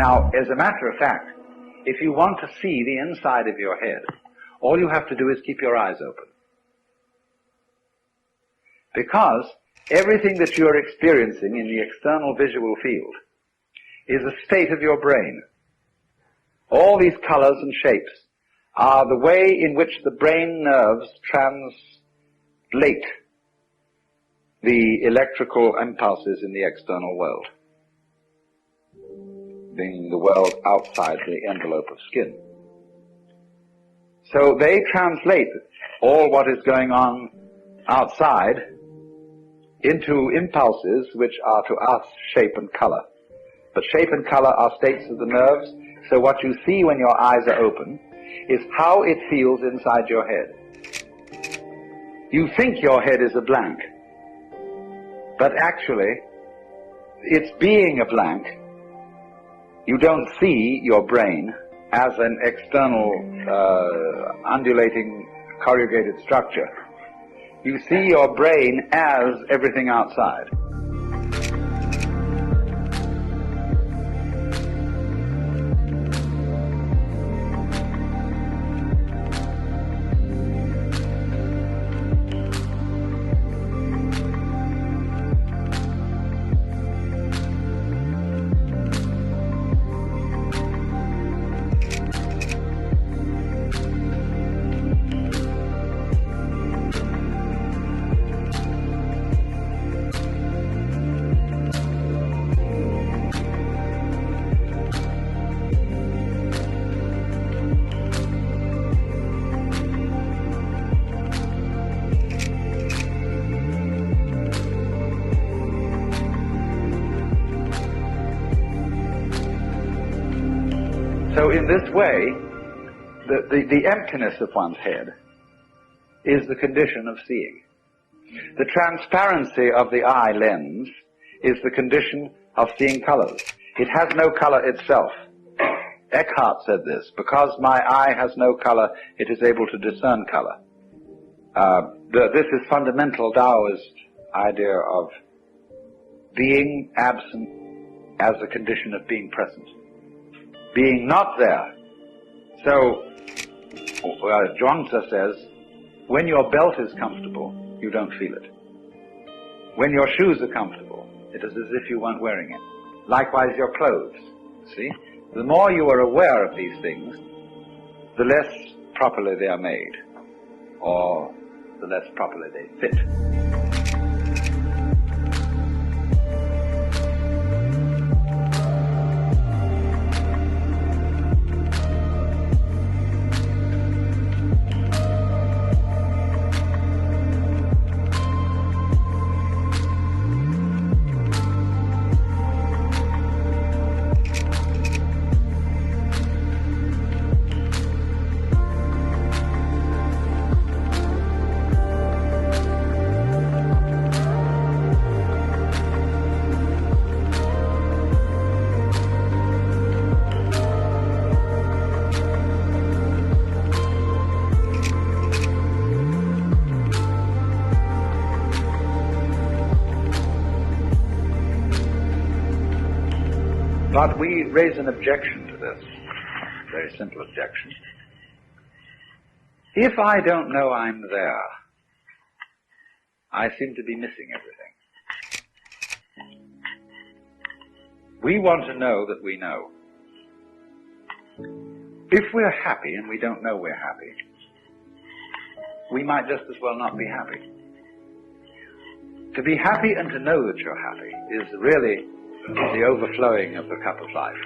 Now, as a matter of fact, if you want to see the inside of your head, all you have to do is keep your eyes open. Because everything that you are experiencing in the external visual field is a state of your brain. All these colors and shapes are the way in which the brain nerves translate the electrical impulses in the external world, being the world outside the envelope of skin. So they translate all what is going on outside into impulses which are to us shape and color. But shape and color are states of the nerves, so what you see when your eyes are open is how it feels inside your head. You think your head is a blank, but actually, it's being a blank. You don't see your brain as an external, undulating, corrugated structure. You see your brain as everything outside. So in this way, the emptiness of one's head is the condition of seeing. The transparency of the eye lens is the condition of seeing colors. It has no color itself. Eckhart said this: because my eye has no color, it is able to discern color. This is fundamental Taoist idea of being absent as a condition of being present. Being not there. So, Zhuangzi says, when your belt is comfortable, you don't feel it. When your shoes are comfortable, it is as if you weren't wearing it. Likewise, your clothes. See? The more you are aware of these things, the less properly they are made, or the less properly they fit. But we raise an objection to this, a very simple objection. If I don't know I'm there, I seem to be missing everything. We want to know that we know. If we're happy and we don't know we're happy, we might just as well not be happy. To be happy and to know that you're happy is really the overflowing of the cup of life.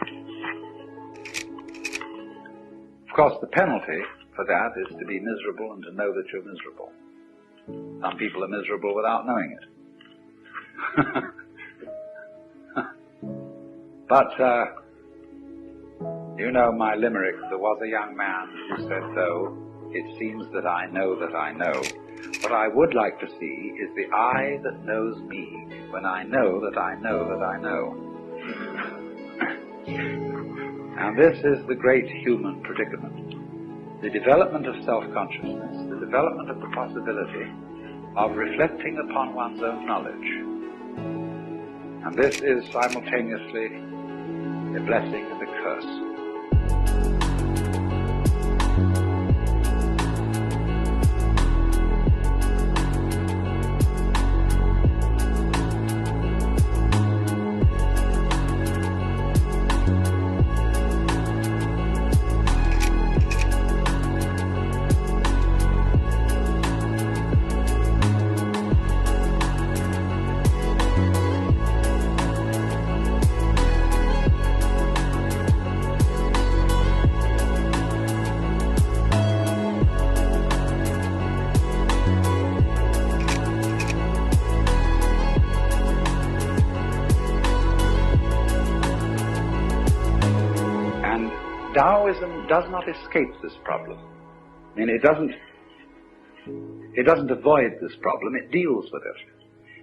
Of course, the penalty for that is to be miserable and to know that you're miserable. Some people are miserable without knowing it. But, you know my limerick, there was a young man who said, though it seems that I know, what I would like to see is the eye that knows me when I know that I know that I know. And this is the great human predicament. The development of self-consciousness, the development of the possibility of reflecting upon one's own knowledge. And this is simultaneously a blessing and a curse. Taoism does not escape this problem. I mean, it doesn't avoid this problem, it deals with it.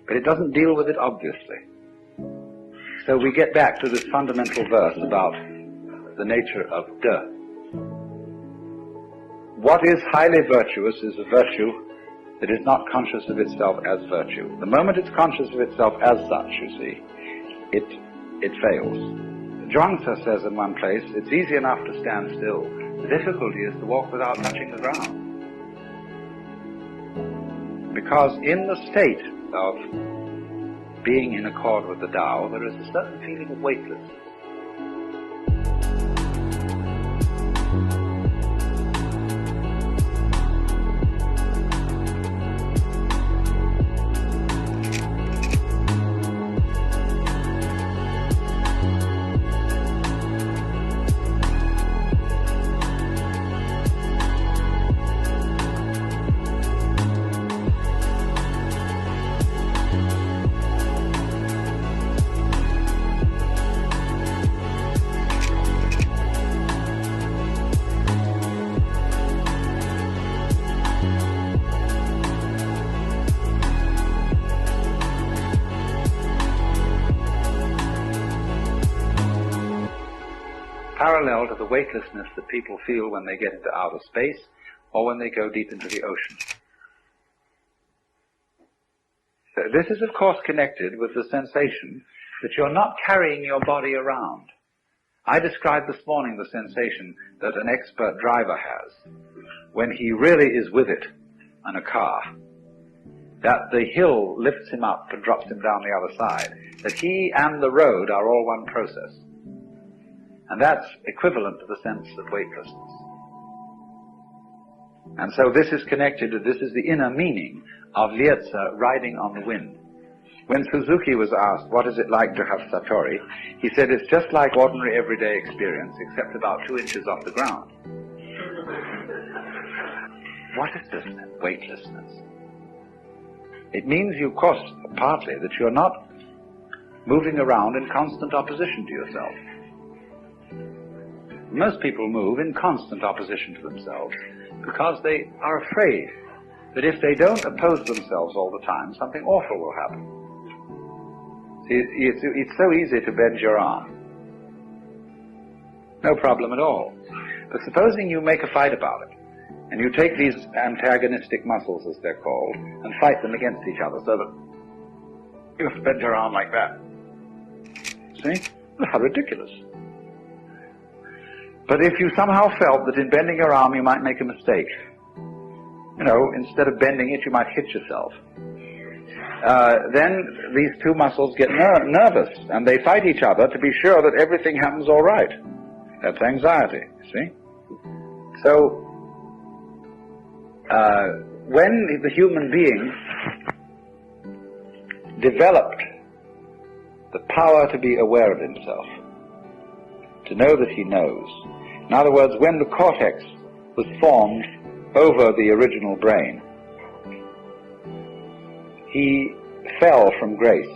But it doesn't deal with it obviously. So we get back to this fundamental verse about the nature of De. What is highly virtuous is a virtue that is not conscious of itself as virtue. The moment it's conscious of itself as such, you see, it fails. Zhuangzi says in one place, it's easy enough to stand still. The difficulty is to walk without touching the ground. Because in the state of being in accord with the Tao, there is a certain feeling of weightlessness. Parallel to the weightlessness that people feel when they get into outer space or when they go deep into the ocean. So this is of course connected with the sensation that you're not carrying your body around. I described this morning the sensation that an expert driver has when he really is with it in a car, that the hill lifts him up and drops him down the other side, that he and the road are all one process. And that's equivalent to the sense of weightlessness. And so this is connected to, this is the inner meaning of Liezi riding on the wind. When Suzuki was asked, what is it like to have Satori, he said, it's just like ordinary everyday experience, except about 2 inches off the ground. What is this then? Weightlessness. It means, of course, partly that you're not moving around in constant opposition to yourself. Most people move in constant opposition to themselves because they are afraid that if they don't oppose themselves all the time, something awful will happen. See, it's so easy to bend your arm. No problem at all. But supposing you make a fight about it, and you take these antagonistic muscles, as they're called, and fight them against each other, so that you have to bend your arm like that. See? How ridiculous. But if you somehow felt that in bending your arm you might make a mistake, you know, instead of bending it you might hit yourself, then these two muscles get nervous and they fight each other to be sure that everything happens all right. That's anxiety, see? So, when the human being developed the power to be aware of himself, to know that he knows. In other words, when the cortex was formed over the original brain, he fell from grace.